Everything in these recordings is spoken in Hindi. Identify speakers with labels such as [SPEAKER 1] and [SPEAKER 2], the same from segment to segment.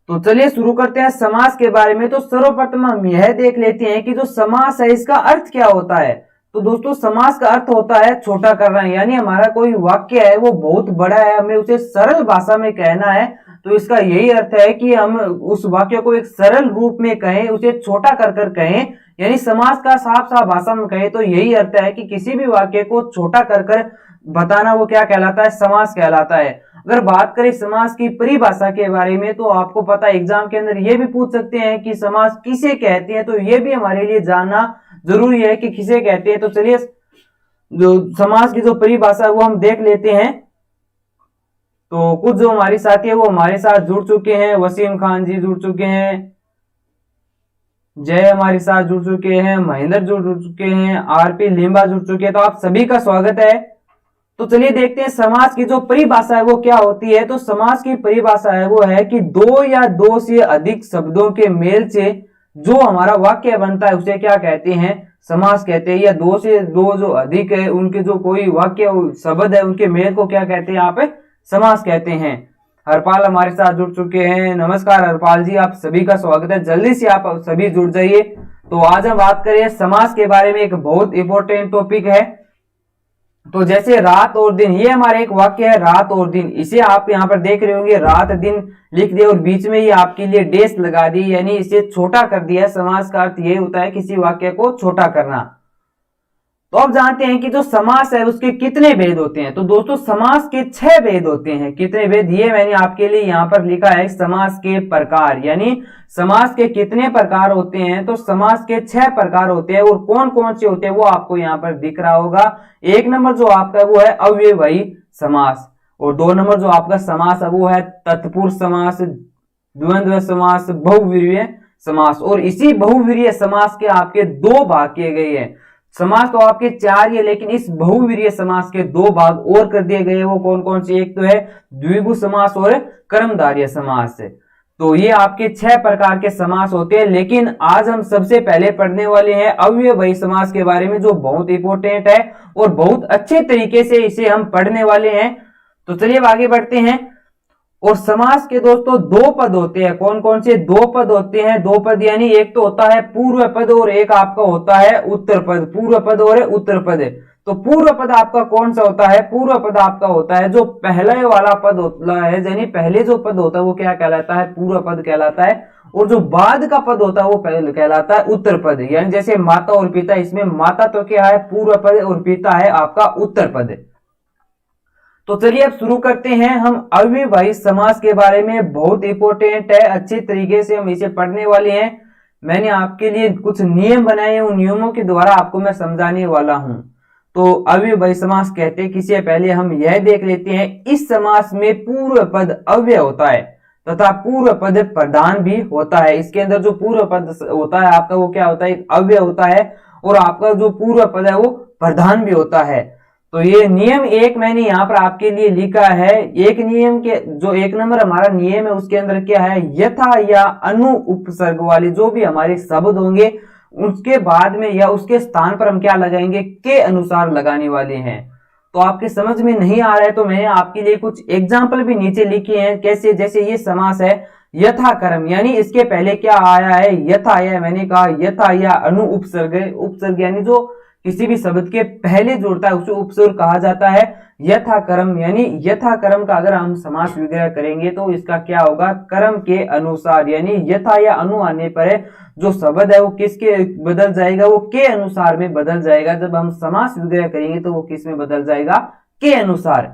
[SPEAKER 1] तो चलिए शुरू करते हैं समास के बारे में। तो सर्वप्रथम हम यह देख लेते हैं कि जो समास है इसका अर्थ क्या होता है। तो दोस्तों समास का अर्थ होता है छोटा करना, यानी हमारा कोई वाक्य है वो बहुत बड़ा है, हमें उसे सरल भाषा में कहना है। तो इसका यही अर्थ है कि हम उस वाक्य को एक सरल रूप में कहें, उसे छोटा कर कर कहें, यानी समास का साफ साफ भाषा में कहें तो यही अर्थ है कि किसी भी वाक्य को छोटा कर कर बताना वो क्या कहलाता है, समास कहलाता है। अगर बात करें समास की परिभाषा के बारे में तो आपको पता है एग्जाम के अंदर ये भी पूछ सकते हैं कि समास किसे कहते हैं, तो ये भी हमारे लिए जानना जरूरी है कि किसे कहते हैं। तो चलिए जो समास की जो परिभाषा है वो हम देख लेते हैं। तो कुछ जो हमारे साथी है वो हमारे साथ जुड़ चुके हैं। वसीम खान जी जुड़ चुके हैं, जय हमारे साथ जुड़ चुके हैं, महेंद्र जुड़ चुके हैं, आरपी लिम्बा जुड़ चुके हैं। तो आप सभी का स्वागत है। तो चलिए देखते हैं समास की जो परिभाषा है वो क्या होती है। तो समास की परिभाषा है वो है कि दो या दो से अधिक शब्दों के मेल से जो हमारा वाक्य बनता है उसे क्या कहते हैं, समास कहते हैं। या दो से दो जो अधिक है उनके जो कोई वाक्य शब्द है उनके मेल को क्या कहते हैं, आप समास कहते हैं। हरपाल हमारे साथ जुड़ चुके हैं, नमस्कार हरपाल जी, आप सभी का स्वागत है। जल्दी से आप सभी जुड़ जाइए। तो आज हम बात करें समास के बारे में, एक बहुत इंपॉर्टेंट टॉपिक है। तो जैसे रात और दिन, ये हमारा एक वाक्य है रात और दिन, इसे आप यहाँ पर देख रहे होंगे रात दिन लिख दिया और बीच में ही आपके लिए डेश लगा दी, यानी इसे छोटा कर दिया। समास का अर्थ ये होता है किसी वाक्य को छोटा करना। तो अब जानते हैं कि जो समास है उसके कितने भेद होते हैं। तो दोस्तों समास के 6 भेद होते हैं। कितने भेद, ये मैंने आपके लिए यहाँ पर लिखा है समास के प्रकार, यानी समास के कितने प्रकार होते हैं। तो समास के 6 प्रकार होते हैं और कौन कौन से होते हैं वो आपको यहाँ पर दिख रहा होगा। एक नंबर जो आपका वो है अव्ययभावी समास, और 2 नंबर जो आपका समास है वो है तत्पुरुष समास, द्वंद्व समास, बहुव्रीहि समास। और इसी बहुव्रीहि समास के आपके 2 भाग किए गए हैं। समास तो आपके 4 ही है, लेकिन इस बहुव्रीहि समास के 2 भाग और कर दिए गए हैं। वो कौन कौन से, एक तो है द्विगु समास और कर्मधारय समास। तो ये आपके 6 प्रकार के समास होते हैं। लेकिन आज हम सबसे पहले पढ़ने वाले हैं अव्ययभावी समास के बारे में, जो बहुत इंपॉर्टेंट है और बहुत अच्छे तरीके से इसे हम पढ़ने वाले हैं। तो चलिए अब आगे बढ़ते हैं। और समास के दोस्तों 2 पद होते हैं। कौन कौन से 2 पद होते हैं, 2 पद, यानी एक तो होता है पूर्व पद और एक आपका होता है उत्तर पद। पूर्व पद और उत्तर पद। तो पूर्व पद आपका कौन सा होता है, पूर्व पद आपका होता है जो पहले वाला पद होता है, यानी पहले जो पद होता है वो क्या कहलाता है, पूर्व पद कहलाता है। और जो बाद का पद होता है वो पहले कहलाता है उत्तर पद। यानी जैसे माता और पिता, इसमें माता तो क्या है पूर्व पद और पिता है आपका उत्तर पद। तो चलिए अब शुरू करते हैं हम अव्ययभावी समास के बारे में। बहुत इंपॉर्टेंट है, अच्छे तरीके से हम इसे पढ़ने वाले हैं। मैंने आपके लिए कुछ नियम बनाए हैं, उन नियमों के द्वारा आपको मैं समझाने वाला हूं। तो अव्ययभावी समास कहते हैं किसे, पहले हम यह देख लेते हैं। इस समास में पूर्व पद अव्यय होता है तथा पूर्व पद प्रधान भी होता है। इसके अंदर जो पूर्व पद होता है आपका वो क्या होता है, एक अव्यय होता है, और आपका जो पूर्व पद है वो प्रधान भी होता है। तो ये नियम 1 मैंने यहाँ पर आपके लिए लिखा है। एक नियम के जो 1 नंबर हमारा नियम है उसके अंदर क्या है, यथा या अनु उपसर्ग वाले जो भी हमारे शब्द होंगे उसके बाद में या उसके स्थान पर हम क्या लगाएंगे, के अनुसार लगाने वाले हैं। तो आपके समझ में नहीं आ रहा है तो मैंने आपके लिए कुछ एग्जाम्पल भी नीचे लिखे हैं। कैसे, जैसे ये समास है यथा कर्म, यानी इसके पहले क्या आया है, यथा आया है। मैंने कहा यथा या अनु उपसर्ग, उपसर्ग यानी जो किसी भी शब्द के पहले जुड़ता है उसे उपसर्ग कहा जाता है। यथा कर्म, यानी यथा कर्म का अगर हम समास विग्रह करेंगे तो इसका क्या होगा, कर्म के अनुसार, यानी यथा या अनु आने पर जो शब्द है वो किसके बदल जाएगा, वो के अनुसार में बदल जाएगा। जब हम समास विग्रह करेंगे तो वो किस में बदल जाएगा, के अनुसार।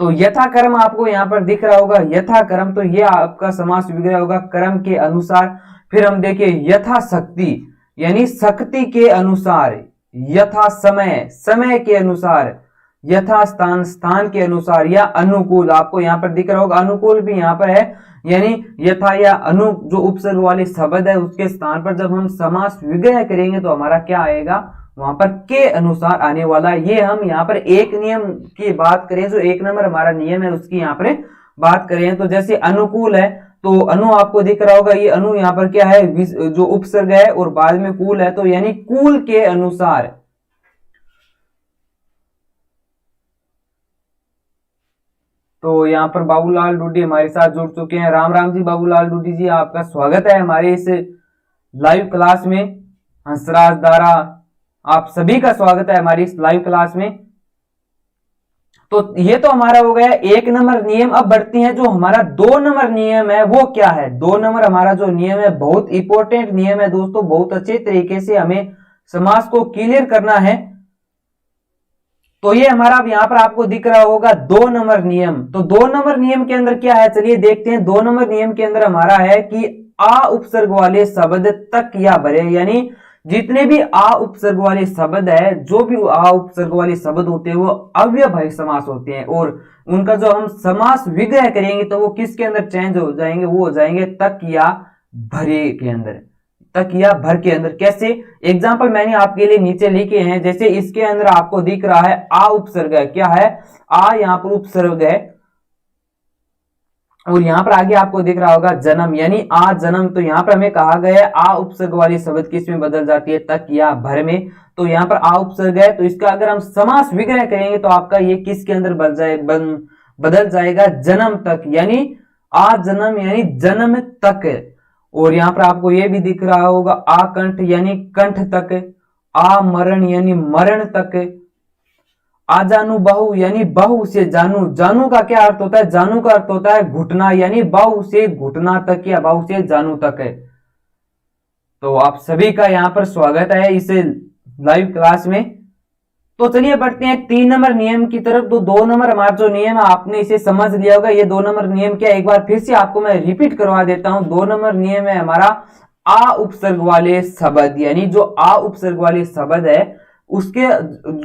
[SPEAKER 1] तो यथा कर्म आपको यहाँ पर दिख रहा होगा, यथा कर्म, तो ये आपका समास विग्रह होगा कर्म के अनुसार। फिर हम देखिए यथा शक्ति, यानी शक्ति के अनुसार। यथा समय, समय के अनुसार। यथा स्थान, स्थान के अनुसार। या अनुकूल, आपको यहाँ पर दिख रहा होगा अनुकूल भी यहाँ पर है, यानी यथा या अनु जो उपसर्ग वाले शब्द है उसके स्थान पर जब हम समास विग्रह करेंगे तो हमारा क्या आएगा, वहां पर के अनुसार आने वाला। ये हम यहाँ पर एक नियम की बात करें, जो 1 नंबर हमारा नियम है उसकी यहाँ पर बात करें। तो जैसे अनुकूल है तो अनु आपको दिख रहा होगा, ये अनु यहाँ पर क्या है, जो उपसर्ग है, और बाद में कूल है, तो यानी कूल के अनुसार। तो यहाँ पर बाबूलाल डूडी हमारे साथ जुड़ चुके हैं। राम राम जी बाबूलाल डूडी जी, आपका स्वागत है हमारे इस लाइव क्लास में। हंसराज दारा, आप सभी का स्वागत है हमारी इस लाइव क्लास में। तो ये तो हमारा हो गया 1 नंबर नियम। अब बढ़ती हैं जो हमारा 2 नंबर नियम है वो क्या है। 2 नंबर हमारा जो नियम है बहुत इंपॉर्टेंट नियम है दोस्तों, बहुत अच्छे तरीके से हमें समास को क्लियर करना है। तो ये हमारा अब यहाँ पर आपको दिख रहा होगा 2 नंबर नियम। तो 2 नंबर नियम के अंदर क्या है, चलिए देखते हैं। 2 नंबर नियम के अंदर हमारा है कि आ उपसर्ग वाले शब्द तक या भरे, यानी जितने भी आ उपसर्ग वाले शब्द है, जो भी आ उपसर्ग वाले शब्द होते हैं वो अव्ययभावी समास होते हैं, और उनका जो हम समास विग्रह करेंगे तो वो किसके अंदर चेंज हो जाएंगे, वो हो जाएंगे तक या भरे के अंदर। तक या भर के अंदर कैसे, एग्जाम्पल मैंने आपके लिए नीचे लिखे हैं। जैसे इसके अंदर आपको दिख रहा है आ उपसर्ग है, क्या है, आ यहाँ पर उपसर्ग है, और यहाँ पर आगे आपको दिख रहा होगा जन्म, यानी आ जन्म। तो यहाँ पर हमें कहा गया है आ उपसर्ग वाली शब्द किस में बदल जाती है, तक या भर में। तो यहाँ पर आ उपसर्ग है, तो इसका अगर हम समास विग्रह करेंगे तो आपका ये किसके अंदर बदल जाएगा, जन्म तक, यानी आ जन्म यानी जन्म तक। और यहाँ पर आपको ये भी दिख रहा होगा आकंठ यानी कंठ तक, आ मरण यानी मरण तक, आ जानू बाहु यानी बाहु से जानू। जानू का क्या अर्थ होता है, जानू का अर्थ होता है घुटना, यानी बाहु से घुटना तक या बाहु से जानू तक है। तो आप सभी का यहाँ पर स्वागत है इस लाइव क्लास में। तो चलिए बढ़ते हैं 3 नंबर नियम की तरफ। तो 2 नंबर हमारा जो नियम है आपने इसे समझ लिया होगा। ये 2 नंबर नियम क्या, एक बार फिर से आपको मैं रिपीट करवा देता हूं। 2 नंबर नियम है हमारा आ उपसर्ग वाले शब्द, यानी जो आ उपसर्ग वाले शब्द है उसके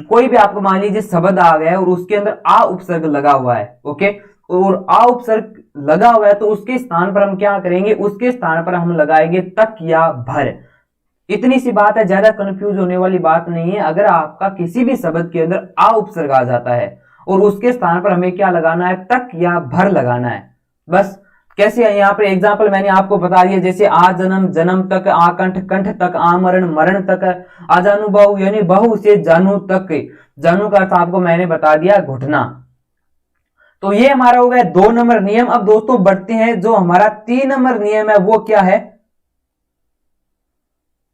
[SPEAKER 1] कोई भी आपको मान लीजिए शब्द आ गया है और उसके अंदर आ उपसर्ग लगा हुआ है, ओके, और आ उपसर्ग लगा हुआ है तो उसके स्थान पर हम क्या करेंगे, उसके स्थान पर हम लगाएंगे तक या भर। इतनी सी बात है, ज्यादा कंफ्यूज होने वाली बात नहीं है। अगर आपका किसी भी शब्द के अंदर आ उपसर्ग आ जाता है और उसके स्थान पर हमें क्या लगाना है, तक या भर लगाना है, बस। कैसे है, यहाँ पर एग्जाम्पल मैंने आपको बता दिया। जैसे आ जन्म जन्म तक, आ कंठ कंठ तक, आ मरण मरण तक, आ जानू बाहु यानी बाहु से जानू तक। जानू का अर्थ आपको मैंने बता दिया घुटना। तो ये हमारा हो गया 2 नंबर नियम। अब दोस्तों बढ़ते हैं जो हमारा 3 नंबर नियम है वो क्या है।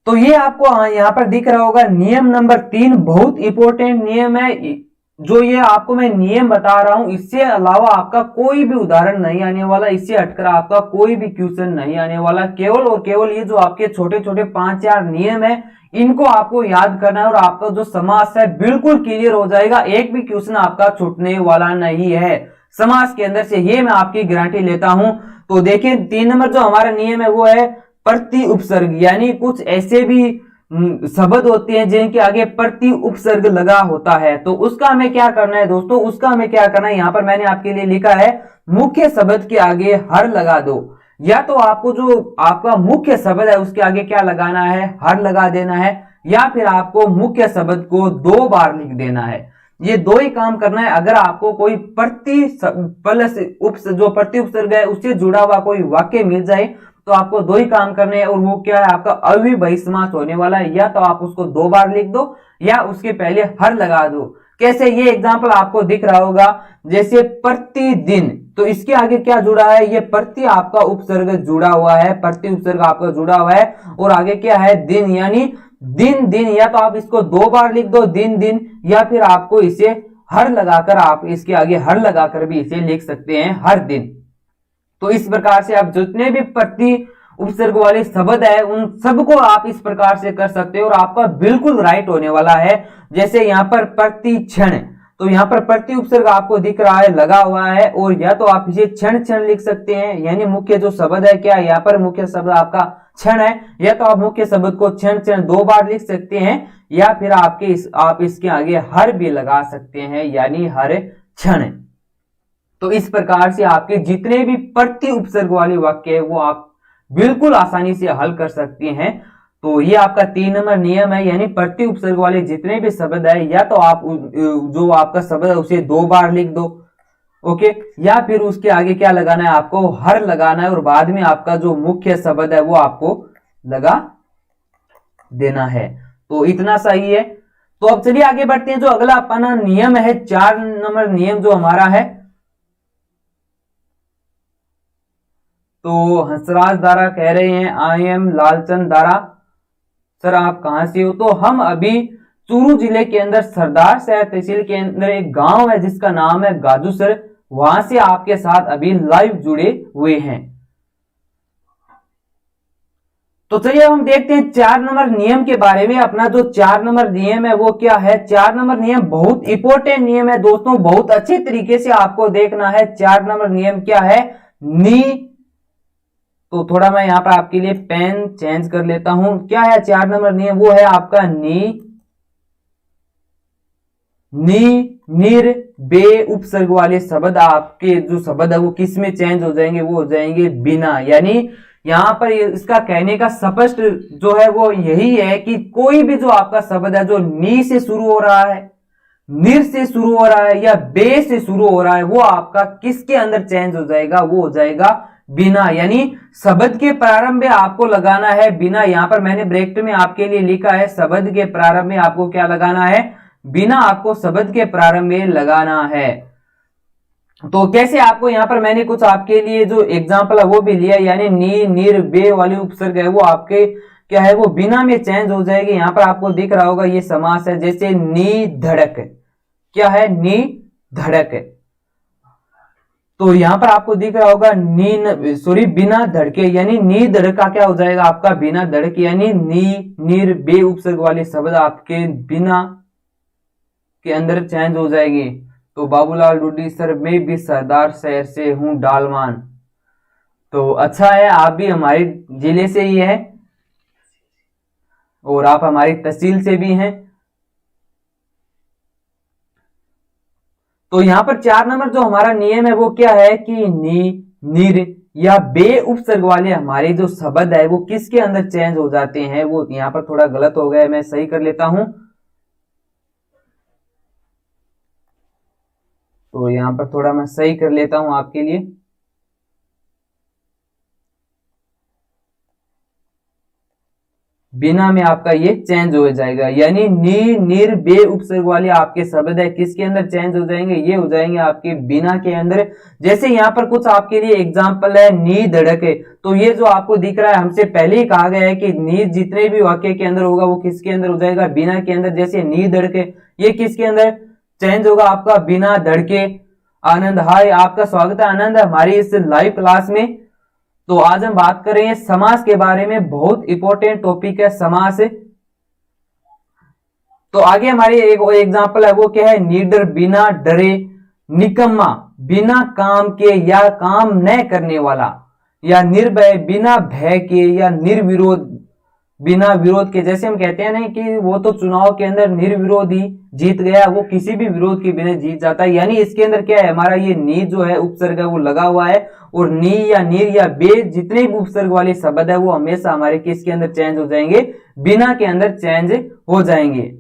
[SPEAKER 1] तो ये आपको यहां पर दिख रहा होगा नियम नंबर 3, बहुत इंपॉर्टेंट नियम है। जो ये आपको मैं नियम बता रहा हूं, इससे अलावा आपका कोई भी उदाहरण नहीं आने वाला, इससे हटकर आपका कोई भी क्वेश्चन नहीं आने वाला। केवल और केवल ये जो आपके छोटे छोटे 5-4 नियम है इनको आपको याद करना है और आपका जो समास है बिल्कुल क्लियर हो जाएगा। एक भी क्वेश्चन आपका छूटने वाला नहीं है समास के अंदर से, ये मैं आपकी गारंटी लेता हूं। तो देखिए 3 नंबर जो हमारा नियम है वो है प्रति उपसर्ग, यानी कुछ ऐसे भी शब्द होते हैं जिनके आगे प्रति उपसर्ग लगा होता है। तो उसका हमें क्या करना है दोस्तों, उसका हमें क्या करना है, यहां पर मैंने आपके लिए लिखा है मुख्य शब्द के आगे हर लगा दो। या तो आपको जो आपका मुख्य शब्द है उसके आगे क्या लगाना है, हर लगा देना है, या फिर आपको मुख्य शब्द को 2 बार लिख देना है। ये 2 ही काम करना है। अगर आपको कोई जो प्रति उपसर्ग है उससे जुड़ा हुआ कोई वाक्य मिल जाए तो आपको 2 ही काम करने हैं, और वो क्या है, आपका अव्ययभावी समास होने वाला है। या तो आप उसको 2 बार लिख दो या उसके पहले हर लगा दो। कैसे, ये एग्जांपल आपको दिख रहा होगा। जैसे प्रतिदिन, तो इसके आगे क्या जुड़ा है, ये प्रति आपका उपसर्ग जुड़ा हुआ है, प्रति उपसर्ग आपका जुड़ा हुआ है, और आगे क्या है, दिन, यानी दिन दिन। या तो आप इसको 2 बार लिख दो दिन दिन, या फिर आपको इसे हर लगाकर, आप इसके आगे हर लगाकर भी इसे लिख सकते हैं हर दिन। तो इस प्रकार से आप जितने भी प्रति उपसर्ग वाले शब्द है उन सबको आप इस प्रकार से कर सकते हो और आपका बिल्कुल राइट होने वाला है। जैसे यहाँ पर प्रति क्षण, तो यहाँ पर प्रति उपसर्ग आपको दिख रहा है लगा हुआ है, और या तो आप इसे क्षण क्षण लिख सकते हैं, यानी मुख्य जो शब्द है क्या, यहाँ पर मुख्य शब्द आपका क्षण है, या तो आप मुख्य शब्द को क्षण क्षण 2 बार लिख सकते हैं, या फिर आप इसके आगे हर भी लगा सकते हैं, यानी हर क्षण। तो इस प्रकार से आपके जितने भी प्रति उपसर्ग वाले वाक्य है वो आप बिल्कुल आसानी से हल कर सकते हैं। तो ये आपका 3 नंबर नियम है, यानी प्रति उपसर्ग वाले जितने भी शब्द है या तो आप जो आपका शब्द है उसे 2 बार लिख दो, ओके, या फिर उसके आगे क्या लगाना है, आपको हर लगाना है, और बाद में आपका जो मुख्य शब्द है वो आपको लगा देना है। तो इतना सही है। तो अब चलिए आगे बढ़ते हैं। जो अगला अपना नियम है 4 नंबर नियम जो हमारा है, तो हंसराज दारा कह रहे हैं I am Lalchand Dara. Sir आप कहां से हो? तो हम अभी चूरू जिले के अंदर सरदार शहर तहसील के अंदर एक गांव है जिसका नाम है गाजूसर, वहां से आपके साथ अभी लाइव जुड़े हुए हैं। तो चलिए हम देखते हैं 4 नंबर नियम के बारे में। अपना जो 4 नंबर नियम है वो क्या है? 4 नंबर नियम बहुत इंपॉर्टेंट नियम है दोस्तों, बहुत अच्छे तरीके से आपको देखना है। 4 नंबर नियम क्या है? नी, तो थोड़ा मैं यहां पर आपके लिए पेन चेंज कर लेता हूं। क्या है 4 नंबर नियम? वो है आपका नी, निर, बे उपसर्ग वाले शब्द आपके जो शब्द है वो किस में चेंज हो जाएंगे? वो हो जाएंगे बिना। यानी यहां पर इसका कहने का स्पष्ट जो है वो यही है कि कोई भी जो आपका शब्द है जो नी से शुरू हो रहा है, निर से शुरू हो रहा है या बे से शुरू हो रहा है, वो आपका किसके अंदर चेंज हो जाएगा? वो हो जाएगा बिना। यानी शब्द के प्रारंभ में आपको लगाना है बिना। यहां पर मैंने ब्रैकेट में आपके लिए लिखा है शब्द के प्रारंभ में आपको क्या लगाना है? बिना आपको शब्द के प्रारंभ में लगाना है। तो कैसे आपको यहां पर मैंने कुछ आपके लिए जो एग्जांपल है वो भी लिया, यानी नी, निर, बे वाली उपसर्ग है वो आपके क्या है? वो बिना में चेंज हो जाएगी। यहां पर आपको दिख रहा होगा ये समास है, जैसे नी धड़क। क्या है? नी धड़क। तो यहां पर आपको दिख रहा होगा बिना धड़के, यानी नी धड़क का क्या हो जाएगा? आपका बिना धड़क। यानी नी, निर, बे उपसर्ग वाले शब्द आपके बिना के अंदर चेंज हो जाएगी। तो बाबूलाल डूडी सर मैं भी सरदार शहर से हूं डालमान। तो अच्छा है, आप भी हमारे जिले से ही है और आप हमारी तहसील से भी हैं। तो यहां पर 4 नंबर जो हमारा नियम है वो क्या है कि नी, निर या बे उपसर्ग वाले हमारे जो शब्द है वो किसके अंदर चेंज हो जाते हैं? वो यहां पर थोड़ा गलत हो गया है, मैं सही कर लेता हूं। तो यहां पर थोड़ा मैं सही कर लेता हूं आपके लिए। बिना में आपका ये चेंज हो जाएगा, यानी नी, निर, बे उपसर्ग वाले आपके शब्द है किसके अंदर चेंज हो जाएंगे? ये हो जाएंगे आपके बिना के अंदर। जैसे यहाँ पर कुछ आपके लिए एग्जांपल है, नी धड़क। तो ये जो आपको दिख रहा है हमसे पहले ही कहा गया है कि नी जितने भी वाक्य के अंदर होगा वो किसके अंदर हो जाएगा? बिना के अंदर। जैसे नी धड़क, ये किसके अंदर चेंज होगा? आपका बिना धड़के। आनंद, हाय, आपका स्वागत है आनंद हमारी इस लाइव क्लास में। तो आज हम बात कर रहे हैं समास के बारे में, बहुत इंपॉर्टेंट टॉपिक है समास। तो आगे हमारी एक एग्जांपल है वो क्या है? निडर, बिना डरे। निकम्मा, बिना काम के या काम न करने वाला। या निर्भय, बिना भय के या निर्विरोध, बिना विरोध के। जैसे हम कहते हैं ना कि वो तो चुनाव के अंदर निर्विरोध ही जीत गया, वो किसी भी विरोध के बिना जीत जाता है। यानी इसके अंदर क्या है? हमारा ये नी जो है उपसर्ग है वो लगा हुआ है, और नी या निर या बे जितने भी उपसर्ग वाले शब्द है वो हमेशा हमारे किसके अंदर चेंज हो जाएंगे? बिना के अंदर चेंज हो जाएंगे।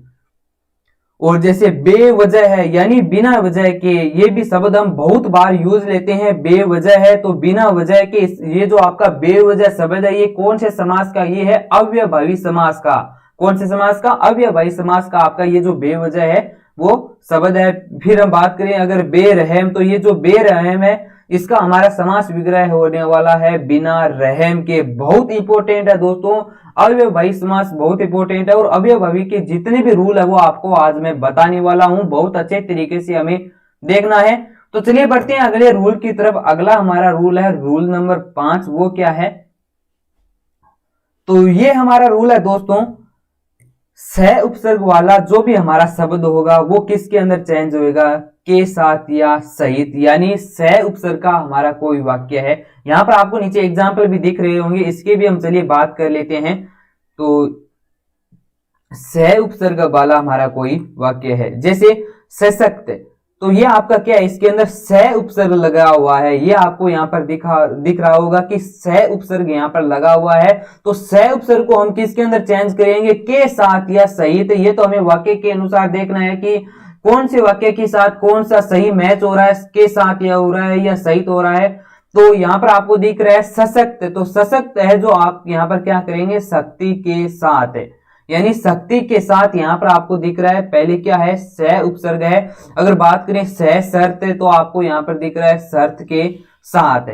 [SPEAKER 1] और जैसे बेवजह है, यानी बिना वजह के, ये भी शब्द हम बहुत बार यूज लेते हैं। बेवजह है तो बिना वजह के। ये जो आपका बेवजह शब्द है ये कौन से समास का? ये है अव्ययभावी समास का। कौन से समास का? अव्ययभावी समास का आपका ये जो बेवजह है वो शब्द है। फिर हम बात करें अगर बेरहम, तो ये जो बेरहम है इसका हमारा समास विग्रह होने वाला है बिना रहम के। बहुत इंपॉर्टेंट है दोस्तों, अव्ययभावी समास बहुत इंपॉर्टेंट है। और अव्ययभावी के जितने भी रूल है वो आपको आज मैं बताने वाला हूं, बहुत अच्छे तरीके से हमें देखना है। तो चलिए बढ़ते हैं अगले रूल की तरफ। अगला हमारा रूल है रूल नंबर 5। वो क्या है? तो ये हमारा रूल है दोस्तों, सह उपसर्ग वाला जो भी हमारा शब्द होगा वो किसके अंदर चेंज होएगा? के साथ या सहित। यानी सह उपसर्ग का हमारा कोई वाक्य है, यहां पर आपको नीचे एग्जाम्पल भी दिख रहे होंगे, इसके भी हम चलिए बात कर लेते हैं। तो सह उपसर्ग वाला हमारा कोई वाक्य है, जैसे सशक्त, तो ये आपका क्या है? इसके अंदर सह उपसर्ग लगा हुआ है। ये आपको यहाँ पर दिख रहा होगा कि सह उपसर्ग यहाँ पर लगा हुआ है। तो सह उपसर्ग को हम किसके अंदर चेंज करेंगे? के साथ या सहित। ये तो हमें वाक्य के अनुसार देखना है कि कौन से वाक्य के साथ कौन सा सही मैच हो रहा है, के साथ या हो रहा है या सहित हो रहा है। तो यहाँ पर आपको दिख रहा है सशक्त, तो सशक्त है जो आप यहाँ पर क्या करेंगे? शक्ति के साथ, यानी शक्ति के साथ यहां पर आपको दिख रहा है। पहले क्या है? सह उपसर्ग है। अगर बात करें सह शर्त, तो आपको यहां पर दिख रहा है शर्त के साथ।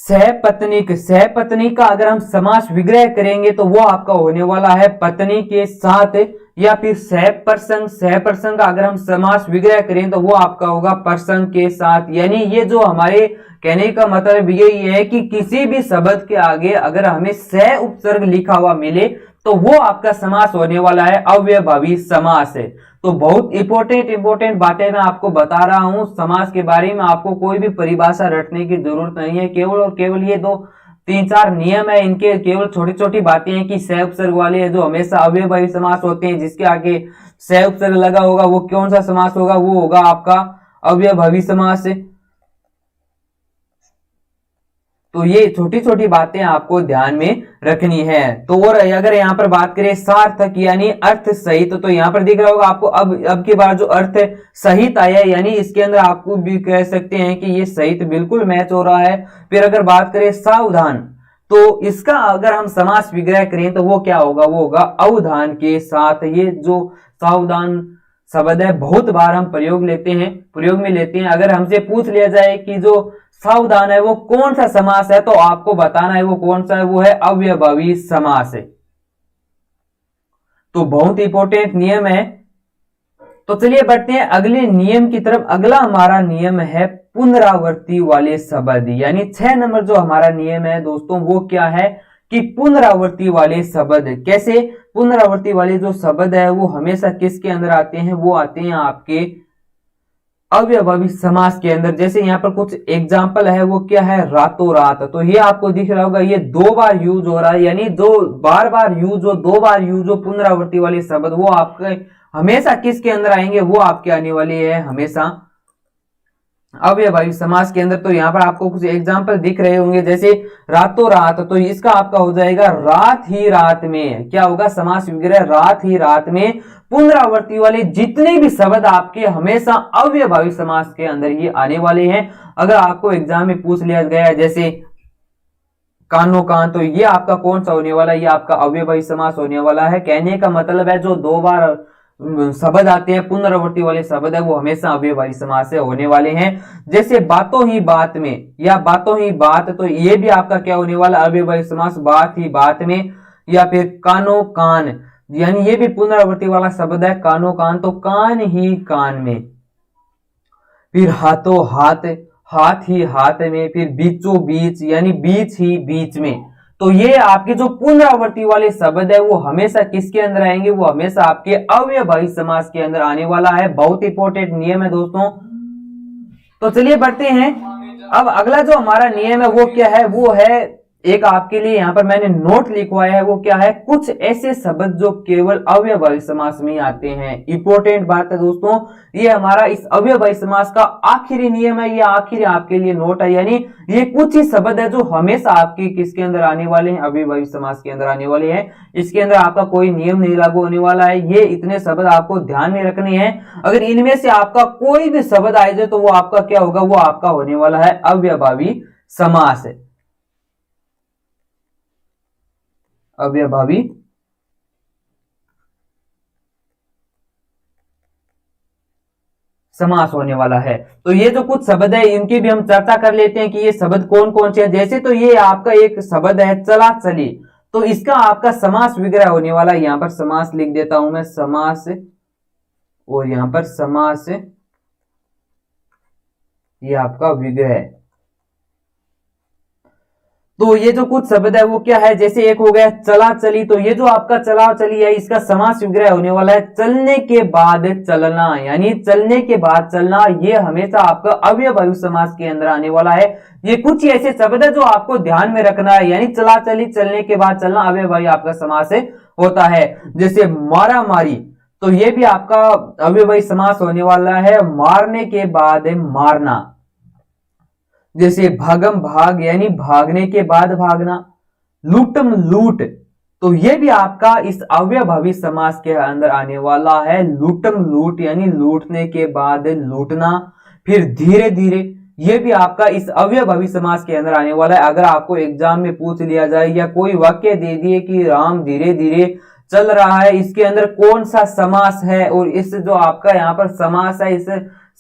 [SPEAKER 1] सहपत्नीक। सहपत्नी का अगर हम समास विग्रह करेंगे तो वो आपका होने वाला है पत्नी के साथ, या फिर सहप्रसंग। सहप्रसंग का अगर हम समास विग्रह करें तो वो आपका होगा प्रसंग के साथ। यानी ये जो हमारे कहने का मतलब यही है कि किसी भी शब्द के आगे अगर हमें सह उपसर्ग लिखा हुआ मिले तो वो आपका समास होने वाला है अव्ययभावी समास है। तो बहुत इंपॉर्टेंट बातें मैं आपको बता रहा हूं समास के बारे में। आपको कोई भी परिभाषा रटने की जरूरत नहीं है, केवल और केवल ये दो 3-4 नियम है, इनके केवल छोटी छोटी बातें हैं कि सह उपसर्ग वाले जो हमेशा अव्ययभावी समास होते हैं, जिसके आगे सह उपसर्ग लगा होगा वो कौन सा समास होगा, वो होगा आपका अव्ययभावी समास। तो ये छोटी छोटी बातें आपको ध्यान में रखनी है। तो और अगर यहाँ पर बात करें सार्थक यानी अर्थ सहित, तो यहाँ पर दिख रहा होगा आपको अब की बार जो अर्थ सहित आया है, यानी इसके अंदर आपको भी कह सकते हैं कि ये सहित बिल्कुल मैच हो रहा है। फिर अगर बात करें सावधान, तो इसका अगर हम समास विग्रह करें तो वो क्या होगा, वो होगा अवधान के साथ। ये जो सावधान शब्द है बहुत बार हम प्रयोग में लेते हैं। अगर हमसे पूछ लिया जाए कि जो सावधान है वो कौन सा समास है, तो आपको बताना है वो कौन सा है, वो है अव्ययभावी समास है। तो बहुत इंपॉर्टेंट नियम है। तो चलिए बढ़ते हैं अगले नियम की तरफ। अगला हमारा नियम है पुनरावृत्ति वाले शब्द, यानी 6 नंबर जो हमारा नियम है दोस्तों वो क्या है कि पुनरावृत्ति वाले शब्द। कैसे? पुनरावृत्ति वाले जो शब्द है वो हमेशा किसके अंदर आते हैं, वो आते हैं आपके अव्ययभावी समास के अंदर। जैसे यहाँ पर कुछ एग्जाम्पल है, वो क्या है, रातों रात। तो ये आपको दिख रहा होगा, ये 2 बार यूज हो रहा है, यानी जो बार बार यूज हो, 2 बार यूज हो पुनरावृत्ति वाले शब्द, वो आपके हमेशा किसके अंदर आएंगे, वो आपके आने वाले है हमेशा अव्ययभावी समास के अंदर। तो यहाँ पर आपको कुछ एग्जाम्पल दिख रहे होंगे, जैसे रातों रात, तो इसका आपका हो जाएगा रात ही रात में। क्या होगा, समास विग्रह रात ही रात में। पुनरावृत्ति वाले जितने भी शब्द आपके हमेशा अव्ययभावी समास के अंदर ही आने वाले हैं। अगर आपको एग्जाम में पूछ लिया गया है जैसे कानो कान, तो ये आपका कौन सा होने वाला है, ये आपका अव्ययभावी समास होने वाला है। कहने का मतलब है जो 2 बार शब्द आते हैं पुनरावृत्ति वाले शब्द है वो हमेशा अव्ययभावी समास से होने वाले हैं। जैसे बातों ही बात में या बातों ही बात, तो ये भी आपका क्या होने वाला, अव्ययभावी समास बात ही बात में। या फिर कानो कान, यानी ये भी पुनरावृत्ति वाला शब्द है कानो कान, तो कान ही कान में। फिर हाथों हाथ, हाथ ही हाथ में। फिर बीचों बीच, यानी बीच ही बीच में। तो ये आपके जो पुनरावृत्ति वाले शब्द है वो हमेशा किसके अंदर आएंगे, वो हमेशा आपके अव्ययभावी समास के अंदर आने वाला है। बहुत इंपॉर्टेंट नियम है दोस्तों। तो चलिए बढ़ते हैं। अब अगला जो हमारा नियम है वो क्या है, वो है एक आपके लिए यहाँ पर मैंने नोट लिखवाया है, वो क्या है, कुछ ऐसे शब्द जो केवल अव्ययभावी समास में ही आते हैं। इंपॉर्टेंट बात है दोस्तों, ये हमारा इस अव्ययभावी समास का आखिरी नियम है, ये आखिरी आपके लिए नोट है। यानी ये कुछ ही शब्द है जो हमेशा आपके किसके अंदर आने वाले हैं, अव्ययभावी समास के अंदर आने वाले हैं। इसके अंदर आपका कोई नियम नहीं लागू होने वाला है। ये इतने शब्द आपको ध्यान में रखने हैं। अगर इनमें से आपका कोई भी शब्द आ जाए तो वो आपका क्या होगा, वो आपका होने वाला है अव्ययभावी समास। अव्ययभावी समास होने वाला है। तो ये जो कुछ शब्द है इनकी भी हम चर्चा कर लेते हैं कि ये शब्द कौन कौन से हैं। जैसे तो ये आपका एक शब्द है चला चली, तो इसका आपका समास विग्रह होने वाला है। यहां पर समास लिख देता हूं मैं, समास, और यहां पर समास, ये आपका विग्रह है। तो ये जो कुछ शब्द है वो क्या है, जैसे एक हो गया चला चली, तो ये जो आपका चला चली है इसका समास विग्रह होने वाला है चलने के बाद चलना, यानी चलने के बाद चलना। ये हमेशा आपका अव्ययभावी समास के अंदर आने वाला है। ये कुछ ही ऐसे शब्द है जो आपको ध्यान में रखना है, यानी चला चली, चलने के बाद चलना, अव्ययभावी आपका समास होता है। जैसे मारा मारी, तो ये भी आपका अव्ययभावी समास होने वाला है, मारने के बाद मारना। जैसे भागम भाग, यानी भागने के बाद भागना। लूटम लूट, तो ये भी आपका इस अव्ययभावी समास के अंदर आने वाला है। लूटम लूट, यानी लूटने के बाद लूटना। फिर धीरे धीरे, ये भी आपका इस अव्ययभावी समास के अंदर आने वाला है। अगर आपको एग्जाम में पूछ लिया जाए या कोई वाक्य दे दिए कि राम धीरे धीरे चल रहा है, इसके अंदर कौन सा समास है, और इस जो आपका यहाँ पर समास है, इस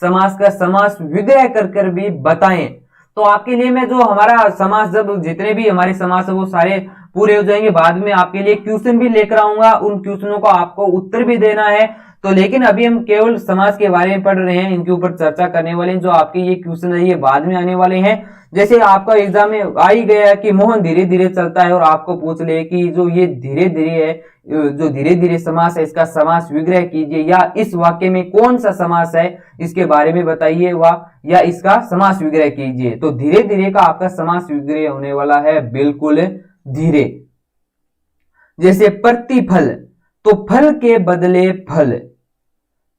[SPEAKER 1] समास का समास विग्रह कर भी बताएं, तो आपके लिए मैं जो हमारा समास, जब जितने भी हमारे समास है वो सारे पूरे हो जाएंगे, बाद में आपके लिए क्वेश्चन भी लेकर आऊंगा, उन क्वेश्चनों का आपको उत्तर भी देना है। तो लेकिन अभी हम केवल समास के बारे में पढ़ रहे हैं, इनके ऊपर चर्चा करने वाले हैं। जो आपके ये क्वेश्चन है ये बाद में आने वाले हैं। जैसे आपका एग्जाम में आ ही गया कि मोहन धीरे धीरे चलता है, और आपको पूछ ले कि जो ये धीरे धीरे है, जो धीरे धीरे समास है, इसका समास विग्रह कीजिए, या इस वाक्य में कौन सा समास है इसके बारे में बताइए, या इसका समास विग्रह कीजिए। तो धीरे धीरे का आपका समास विग्रह होने वाला है बिल्कुल धीरे। जैसे प्रतिफल, तो फल के बदले फल,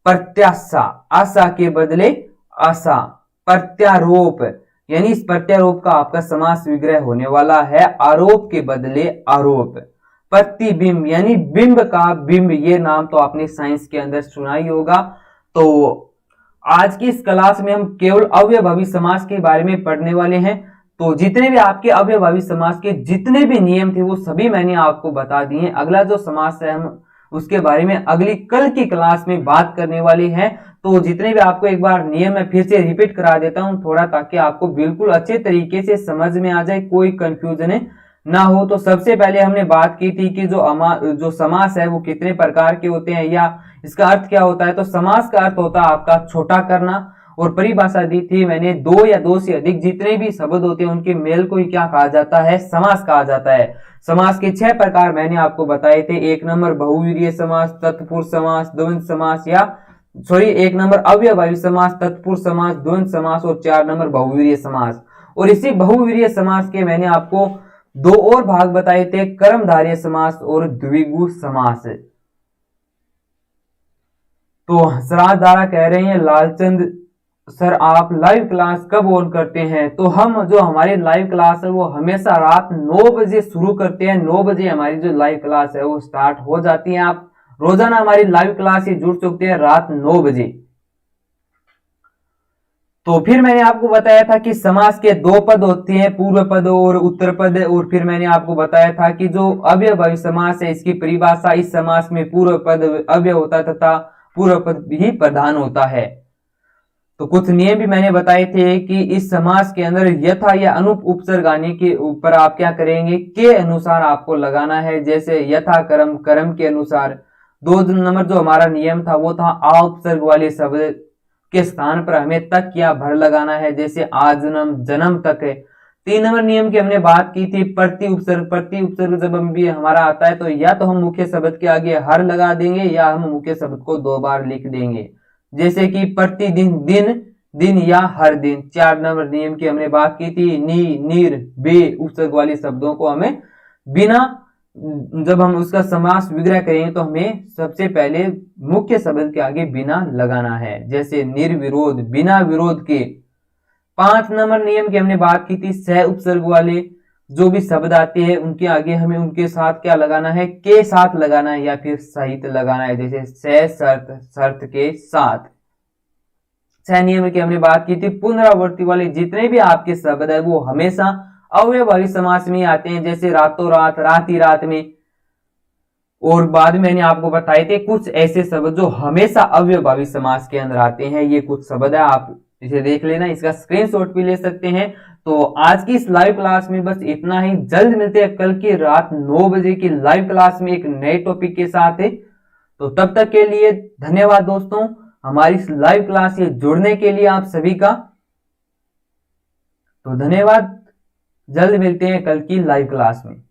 [SPEAKER 1] प्रत्याशा, आशा के बदले आशा, प्रत्यारोप, यानी इस प्रत्यारोप का आपका समास विग्रह होने वाला है आरोप के बदले आरोप। प्रतिबिंब, यानी बिंब का बिंब, ये नाम तो आपने साइंस के अंदर सुना ही होगा। तो आज की इस क्लास में हम केवल अव्ययभावी समास के बारे में पढ़ने वाले हैं। तो जितने भी आपके अव्ययभावी समास के जितने भी नियम थे वो सभी मैंने आपको बता दिए हैं। अगला जो समास है हम उसके बारे में अगली कल की क्लास में बात करने वाली है। तो जितने भी आपको एक बार नियम है फिर से रिपीट करा देता हूं थोड़ा, ताकि आपको बिल्कुल अच्छे तरीके से समझ में आ जाए, कोई कंफ्यूजन ना हो। तो सबसे पहले हमने बात की थी कि जो समास है वो कितने प्रकार के होते हैं, या इसका अर्थ क्या होता है। तो समास का अर्थ होता है आपका छोटा करना, और परिभाषा दी थी मैंने, दो या दो से अधिक जितने भी शब्द होते हैं उनके मेल को ही क्या कहा जाता है, समास कहा जाता है। समास के 6 प्रकार मैंने आपको बताए थे। 1 नंबर बहुवीर्य समास, तत्पुरुष समास, द्वंद्व समास, या 1 नंबर अव्ययभावी समास, तत्पुरुष समास, द्वंद्व समास, और 4 नंबर बहुवीर्य समास। और इसी बहुवीर्य समास के मैंने आपको 2 और भाग बताए थे, कर्मधारय समास और द्विगु समास। तो हंसराज दारा कह रहे हैं लालचंद सर आप लाइव क्लास कब ऑन करते हैं। तो हम जो हमारी लाइव क्लास है वो हमेशा रात 9 बजे शुरू करते हैं। 9 बजे हमारी जो लाइव क्लास है वो स्टार्ट हो जाती है। आप रोजाना हमारी लाइव क्लास से जुड़ सकते हैं रात 9 बजे। तो फिर मैंने आपको बताया था कि समास के 2 पद होते हैं, पूर्व पद और उत्तर पद। और फिर मैंने आपको बताया था कि जो अव्ययभावी समास है इसकी परिभाषा, इस समास में पूर्व पद अव्यय होता तथा पूर्व पद भी प्रधान होता है। तो कुछ नियम भी मैंने बताए थे कि इस समास के अंदर यथा या अनुप उपसर्ग आने के ऊपर आप क्या करेंगे, के अनुसार आपको लगाना है। जैसे यथा कर्म, कर्म के अनुसार। 2 नंबर जो हमारा नियम था वो था आ उपसर्ग वाले शब्द के स्थान पर हमें तक या भर लगाना है, जैसे आजन्म, जन्म तक है। 3 नंबर नियम की हमने बात की थी प्रति उपसर्ग। प्रति उपसर्ग जब हम भी हमारा आता है तो या तो हम मुख्य शब्द के आगे हर लगा देंगे, या हम मुख्य शब्द को 2 बार लिख देंगे, जैसे कि प्रतिदिन, दिन, दिन, या हर दिन। 4 नंबर नियम की हमने बात की थी नी, नीर, बे उपसर्ग वाले शब्दों को हमें बिना, जब हम उसका समास विग्रह करेंगे तो हमें सबसे पहले मुख्य शब्द के आगे बिना लगाना है, जैसे निर्विरोध, बिना विरोध के। 5 नंबर नियम की हमने बात की थी सह उपसर्ग वाले जो भी शब्द आते हैं उनके आगे हमें उनके साथ क्या लगाना है, के साथ लगाना है, या फिर सहित लगाना है, जैसे सह, शर्त, शर्त के साथ। 6 नियम की हमने बात की थी पुनरावृत्ति वाले जितने भी आपके शब्द है वो हमेशा अव्ययभावी समास में आते हैं, जैसे रातों रात, रात ही रात में। और बाद में मैंने आपको बताए थे कुछ ऐसे शब्द जो हमेशा अव्ययभावी समास के अंदर आते हैं। ये कुछ शब्द है, आप इसे देख लेना, इसका स्क्रीनशॉट भी ले सकते हैं। तो आज की इस लाइव क्लास में बस इतना ही। जल्द मिलते हैं कल की रात 9 बजे की लाइव क्लास में एक नए टॉपिक के साथ। तो तब तक के लिए धन्यवाद दोस्तों, हमारी इस लाइव क्लास से जुड़ने के लिए आप सभी का। तो धन्यवाद, जल्द मिलते हैं कल की लाइव क्लास में।